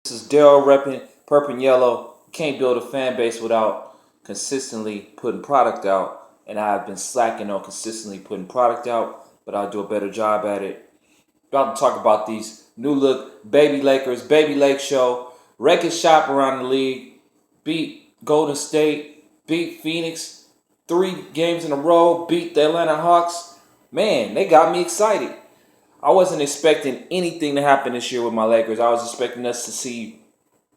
This is Daryl repping Purpandyellow. You can't build a fan base without consistently putting product out. And I've been slacking on consistently putting product out, but I'll do a better job at it. About to talk about these new look baby Lakers, baby Lake show, wrecking shop around the league, beat Golden State, beat Phoenix, 3 games in a row, beat the Atlanta Hawks. Man, they got me excited. I wasn't expecting anything to happen this year with my Lakers. I was expecting us to see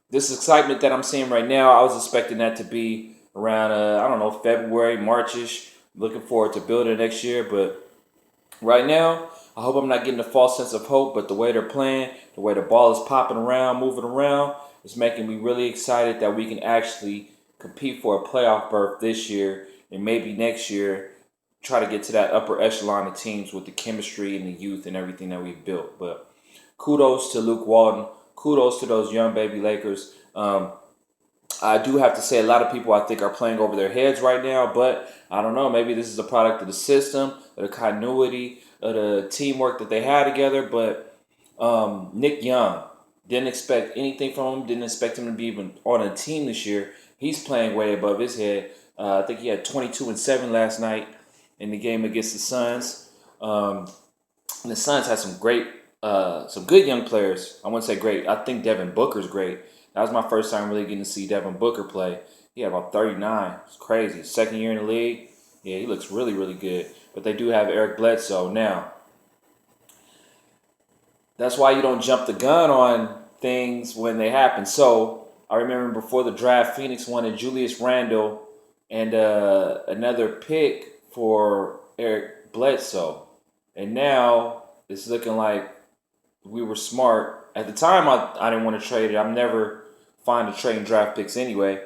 this excitement that I'm seeing right now. I was expecting that to be around, I don't know, February, Marchish. Looking forward to building next year. But right now, I hope I'm not getting a false sense of hope. But the way they're playing, the way the ball is popping around, moving around, is making me really excited that we can actually compete for a playoff berth this year and maybe next year try to get to that upper echelon of teams with the chemistry and the youth and everything that we've built. But kudos to Luke Walton. Kudos to those young baby Lakers. I do have to say a lot of people I think are playing over their heads right now, but I don't know. Maybe this is a product of the system, of the continuity, of the teamwork that they had together. But Nick Young, didn't expect anything from him. Didn't expect him to be even on a team this year. He's playing way above his head. I think he had 22 and 7 last night in the game against the Suns. And the Suns had some good young players. I wouldn't say great. I think Devin Booker's great. That was my first time really getting to see Devin Booker play. He had about 39. It's crazy. Second year in the league. Yeah, he looks really, really good. But they do have Eric Bledsoe now. That's why you don't jump the gun on things when they happen. So I remember before the draft, Phoenix wanted Julius Randle and another pick for Eric Bledsoe. And now it's looking like we were smart. At the time, I didn't want to trade it. I'm never fond of trading draft picks anyway.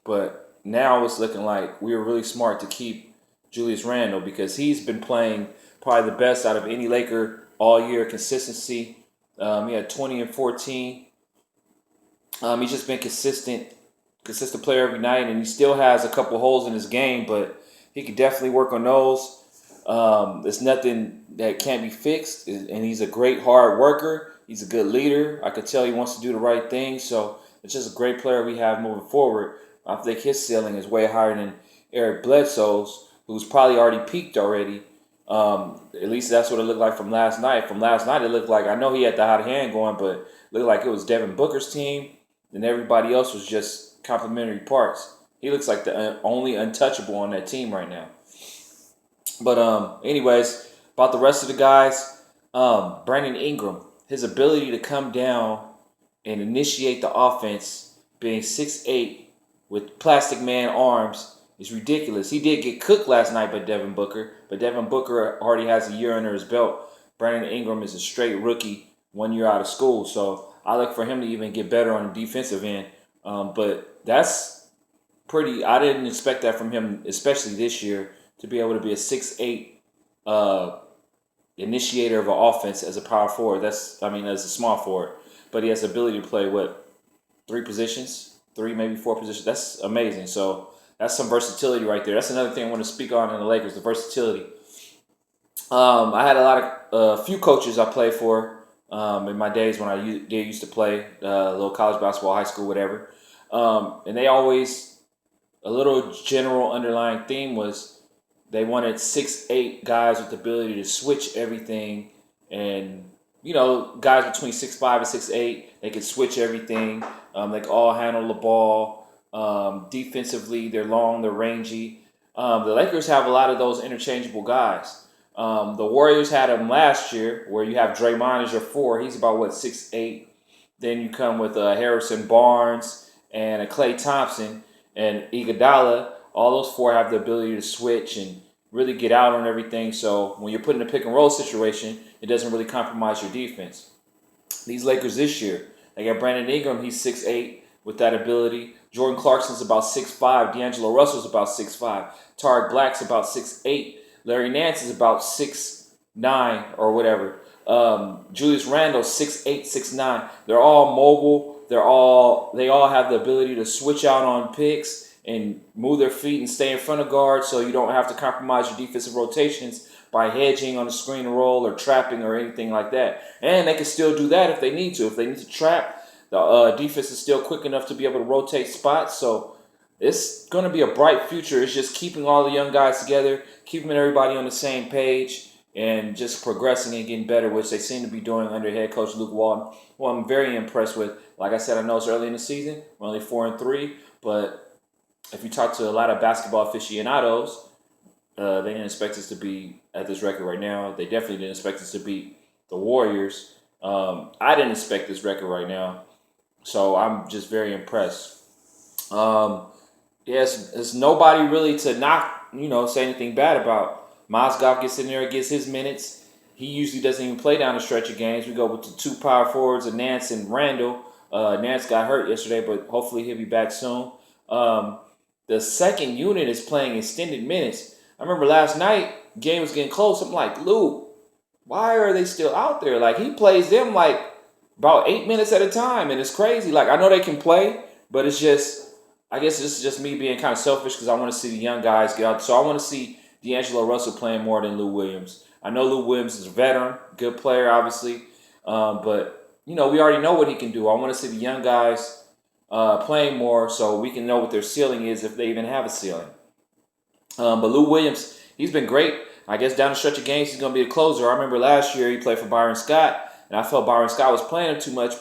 But now it's looking like we were really smart to keep Julius Randle because he's been playing probably the best out of any Laker all year. Consistency. He had 20 and 14. He's just been consistent player every night, and he still has a couple holes in his game, but he could definitely work on those. There's nothing that can't be fixed, and he's a great hard worker. He's a good leader. I could tell he wants to do the right thing, so it's just a great player we have moving forward. I think his ceiling is way higher than Eric Bledsoe's, who's probably already peaked already. At least that's what it looked like from last night. From last night, it looked like, I know he had the hot hand going, but it looked like it was Devin Booker's team, and everybody else was just complementary parts. He looks like the only untouchable on that team right now. But anyways, about the rest of the guys, Brandon Ingram, his ability to come down and initiate the offense, being 6'8" with plastic man arms, is ridiculous. He did get cooked last night by Devin Booker, but Devin Booker already has a year under his belt. Brandon Ingram is a straight rookie, 1 year out of school, so I look for him to even get better on the defensive end. But that's pretty. I didn't expect that from him, especially this year, to be able to be a 6'8" initiator of an offense as a power forward. As a small forward. But he has the ability to play, 3 positions? 3, maybe 4 positions. That's amazing. So that's some versatility right there. That's another thing I want to speak on in the Lakers, the versatility. I had a few coaches I played for in my days when I used to play a little college basketball, high school, whatever. And they always, a little general underlying theme was they wanted 6'8" guys with the ability to switch everything. And, guys between 6'5" and 6'8", they could switch everything. They could all handle the ball. Defensively, they're long, they're rangy. The Lakers have a lot of those interchangeable guys. The Warriors had him last year, where you have Draymond as your 4. He's about, 6'8". Then you come with Harrison Barnes and a Klay Thompson and Iguodala. All those 4 have the ability to switch and really get out on everything. So when you're put in a pick and roll situation, it doesn't really compromise your defense. These Lakers this year, they got Brandon Ingram. He's 6'8" with that ability. Jordan Clarkson's about 6'5". D'Angelo Russell's about 6'5". Tariq Black's about 6'8". Larry Nance is about 6'9" or whatever. Julius Randle 6'8", 6'9". They're all mobile. They all have the ability to switch out on picks and move their feet and stay in front of guards, so you don't have to compromise your defensive rotations by hedging on the screen and roll or trapping or anything like that. And they can still do that if they need to. If they need to trap, The defense is still quick enough to be able to rotate spots. So it's going to be a bright future. It's just keeping all the young guys together, keeping everybody on the same page, and just progressing and getting better, which they seem to be doing under head coach Luke Walton, who I'm very impressed with. Like I said, I know it's early in the season. We're only 4-3, but if you talk to a lot of basketball aficionados, they didn't expect us to be at this record right now. They definitely didn't expect us to beat the Warriors. I didn't expect this record right now. So I'm just very impressed. Yes, there's nobody really to knock, say anything bad about. Mozgov gets in there and gets his minutes. He usually doesn't even play down the stretch of games. We go with the two power forwards of Nance and Randall. Nance got hurt yesterday, but hopefully he'll be back soon. The second unit is playing extended minutes. I remember last night, game was getting close. I'm like, Luke, why are they still out there? Like, he plays them like about 8 minutes at a time, and it's crazy. Like, I know they can play, but it's just, I guess this is just me being kind of selfish because I want to see the young guys get out. So I want to see D'Angelo Russell playing more than Lou Williams. I know Lou Williams is a veteran, good player, obviously, but we already know what he can do. I want to see the young guys playing more so we can know what their ceiling is if they even have a ceiling. But Lou Williams, he's been great. I guess down the stretch of games, he's going to be a closer. I remember last year he played for Byron Scott, and I felt Byron Scott was playing him too much.